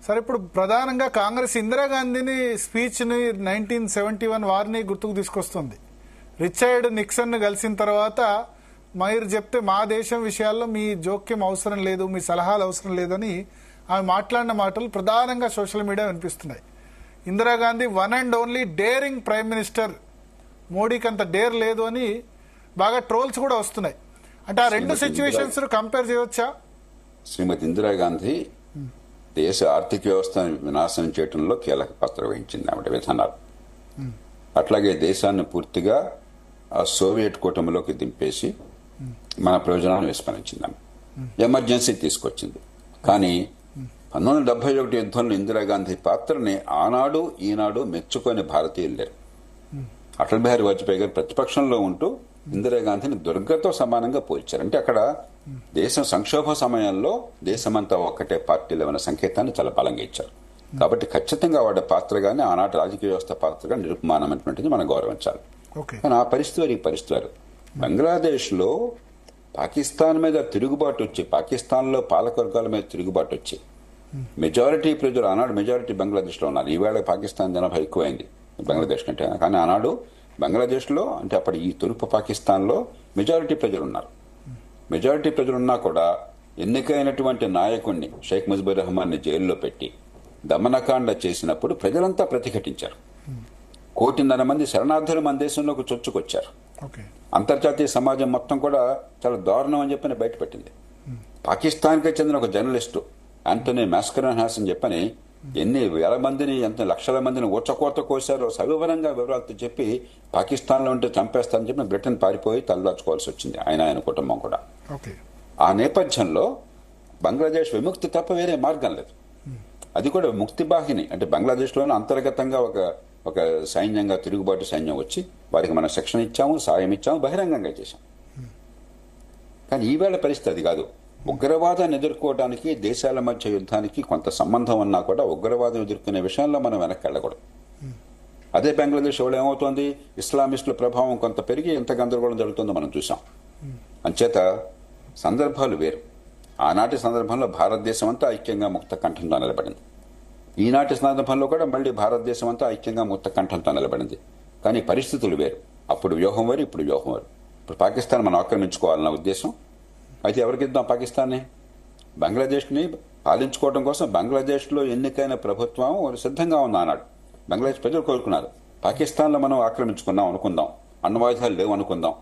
సరే, ఇప్పుడు ప్రధానంగా కాంగ్రెస్ ఇందిరాగాంధీని స్పీచ్ని 1971 వారిని గుర్తుకు తీసుకొస్తుంది. రిచర్డ్ నిక్సన్ కలిసిన తర్వాత మీరు చెప్తే మా దేశం విషయాల్లో మీ జోక్యం అవసరం లేదు, మీ సలహాలు అవసరం లేదని ఆమె మాట్లాడిన మాటలు ప్రధానంగా సోషల్ మీడియా వినిపిస్తున్నాయి. Indira Gandhi one and only daring prime minister, మోడీకి అంత డేర్ లేదు అని బాగా ట్రోల్స్ కూడా వస్తున్నాయి. అంటే ఆ రెండు సిచ్యువేషన్స్ కంపేర్ చేయవచ్చా? శ్రీమతి ఇందిరాగాంధీ దేశ ఆర్థిక వ్యవస్థను వినాశనం చేయడంలో కీలక పాత్ర వహించింది ఆవిడ విధానాలు. అట్లాగే దేశాన్ని పూర్తిగా ఆ సోవియట్ కూటమిలోకి దింపేసి మన ప్రయోజనాలను విస్మరించింది. ఎమర్జెన్సీ తీసుకొచ్చింది. కానీ 1971 యుద్ధంలో ఇందిరాగాంధీ పాత్రని ఆనాడు ఈనాడు మెచ్చుకొని భారతీయులు లేరు. అటల్ బిహారీ వాజ్పేయి గారు ప్రతిపక్షంలో ఉంటూ ఇందిరాగాంధీని దుర్గతో సమానంగా పోల్చారు. అంటే అక్కడ దేశం సంక్షోభ సమయంలో దేశమంతా ఒక్కటే పార్టీలో ఉన్న సంకేతాన్ని చాలా బలంగా ఇచ్చారు. కాబట్టి ఖచ్చితంగా వాడి పాత్రగానే ఆనాటి రాజకీయ వ్యవస్థ పాత్రగా నిరుపమానమైనటువంటిది మనం గౌరవించాలి. కానీ ఆ పరిస్థితి ఈ పరిస్థితి బంగ్లాదేశ్ లో పాకిస్తాన్ మీద తిరుగుబాటు వచ్చి, పాకిస్తాన్ లో పాలకవర్గాల మీద తిరుగుబాటు వచ్చి మెజారిటీ ప్రజలు, ఆనాడు మెజారిటీ బంగ్లాదేశ్ లో ఉన్నారు. ఈవేళ పాకిస్తాన్ జనాభా ఎక్కువైంది బంగ్లాదేశ్ కంటే. కానీ ఆనాడు బంగ్లాదేశ్ లో, అంటే అప్పటి ఈ తూర్పు పాకిస్తాన్ లో మెజారిటీ ప్రజలు ఉన్నారు. మెజారిటీ ప్రజలున్నా కూడా ఎన్నికైనటువంటి నాయకుడిని షేక్ ముజిబుర్ రెహమాన్ ని జైల్లో పెట్టి దమనకాండ చేసినప్పుడు ప్రజలంతా ప్రతిఘటించారు. 1.5 కోటి మంది శరణార్థులు మన దేశంలోకి చొచ్చుకొచ్చారు. అంతర్జాతీయ సమాజం మొత్తం కూడా చాలా దారుణం అని చెప్పని బయటపెట్టింది. పాకిస్తాన్కి చెందిన ఒక జర్నలిస్టు యాంటనీ మాస్కరన్హాస్ అని చెప్పని ఎన్ని వేల మందిని, ఎంత లక్షల మందిని ఊచకోత కోశారో సవివరంగా వివరాలతో చెప్పి పాకిస్తాన్ లో ఉంటే చంపేస్తారని చెప్పి బ్రిటన్ పారిపోయి తలదాచుకోవాల్సి వచ్చింది, ఆయన కుటుంబం కూడా. ఆ నేపథ్యంలో బంగ్లాదేశ్ విముక్తి తప్ప వేరే మార్గం లేదు. అది కూడా ముక్తి బాహిని, అంటే బంగ్లాదేశ్ లోనే అంతర్గతంగా ఒక సైన్యంగా, తిరుగుబాటు సైన్యం వచ్చి వారికి మనం శిక్షణ ఇచ్చాము, సాయం ఇచ్చాము, బహిరంగంగా చేశాం. కానీ ఈవేళ పరిస్థితి అది కాదు. ఉగ్రవాదాన్ని ఎదుర్కోవడానికి, దేశాల మధ్య యుద్ధానికి కొంత సంబంధం ఉన్నా కూడా ఉగ్రవాదం ఎదుర్కొనే విషయంలో మనం వెనక్కి వెళ్ళకూడదు. అదే బంగ్లాదేశ్ ఎవరు ఏమవుతోంది, ఇస్లామిస్టుల ప్రభావం కొంత పెరిగి ఎంత గందరగోళం జరుగుతుందో మనం చూసాం. అంచేత సందర్భాలు వేరు. ఆనాటి సందర్భంలో భారతదేశం అంతా ఐక్యంగా ముక్త కంఠంతో నిలబడింది. ఈనాటి సందర్భంలో కూడా మళ్ళీ భారతదేశం అంతా ఐక్యంగా ముక్త కంఠంతో నిలబడింది. కానీ పరిస్థితులు వేరు. అప్పుడు వ్యూహం వేరు, ఇప్పుడు వ్యూహం వేరు. ఇప్పుడు పాకిస్తాన్ మనం ఆక్రమించుకోవాలన్న ఉద్దేశం. అయితే ఎవరికి ఇద్దాం పాకిస్తాన్ని? బంగ్లాదేశ్ని పాలించుకోవడం కోసం బంగ్లాదేశ్లో ఎన్నికైన ప్రభుత్వం సిద్ధంగా ఉంది ఆనాడు. బంగ్లాదేశ్ ప్రజలు కోరుకున్నారు, పాకిస్తాన్లో మనం ఆక్రమించుకున్నాం అనుకుందాం, అణ్వాయుధాలు లేవు అనుకుందాం,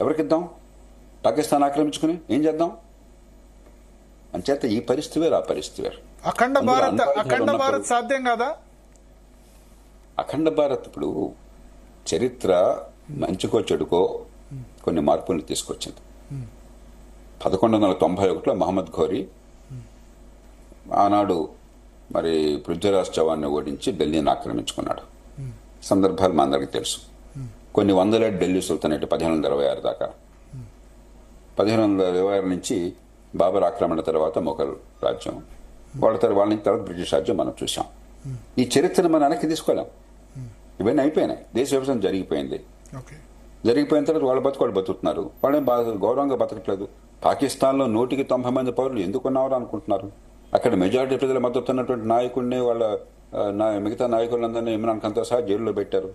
ఎవరికిద్దాం? పాకిస్తాన్ ఆక్రమించుకుని ఏం చేద్దాం? అంచేత ఈ పరిస్థితి వేరు, ఆ పరిస్థితి వేరు. అఖండ భారత్ సాధ్యం కాదా? అఖండ భారత్ ఇప్పుడు చరిత్ర మంచికో చెడుకో కొన్ని మార్పులు తీసుకొచ్చింది. 1191లో మహమ్మద్ ఘోరీ ఆనాడు మరి పృథ్వీరాజ్ చౌహాన్ని ఓడించి ఢిల్లీని ఆక్రమించుకున్నాడు. సందర్భాలు మా అందరికీ తెలుసు. కొన్ని వందలేడు ఢిల్లీ సుల్తానేట్ 1526 దాకా. 1526 నుంచి బాబర్ ఆక్రమణ తర్వాత మొఘల్ రాజ్యం, వాళ్ళ నుంచి తర్వాత బ్రిటిష్ రాజ్యం మనం చూసాం. ఈ చరిత్రను మనం వెనక్కి తీసుకోలేం. ఇవన్నీ అయిపోయినాయి. దేశ విభజన జరిగిపోయింది. జరిగిపోయిన తర్వాత వాళ్ళ బతుకు బతుకుతున్నారు. వాళ్ళేం గౌరవంగా బతకట్లేదు. పాకిస్తాన్లో 190 మంది పౌరులు ఎందుకున్నారో అనుకుంటున్నారు. అక్కడ మెజారిటీ ప్రజల మద్దతు ఉన్నటువంటి నాయకుడిని, వాళ్ళ మిగతా నాయకులందరినీ ఇమ్రాన్ ఖాన్తో సహా జైల్లో పెట్టారు.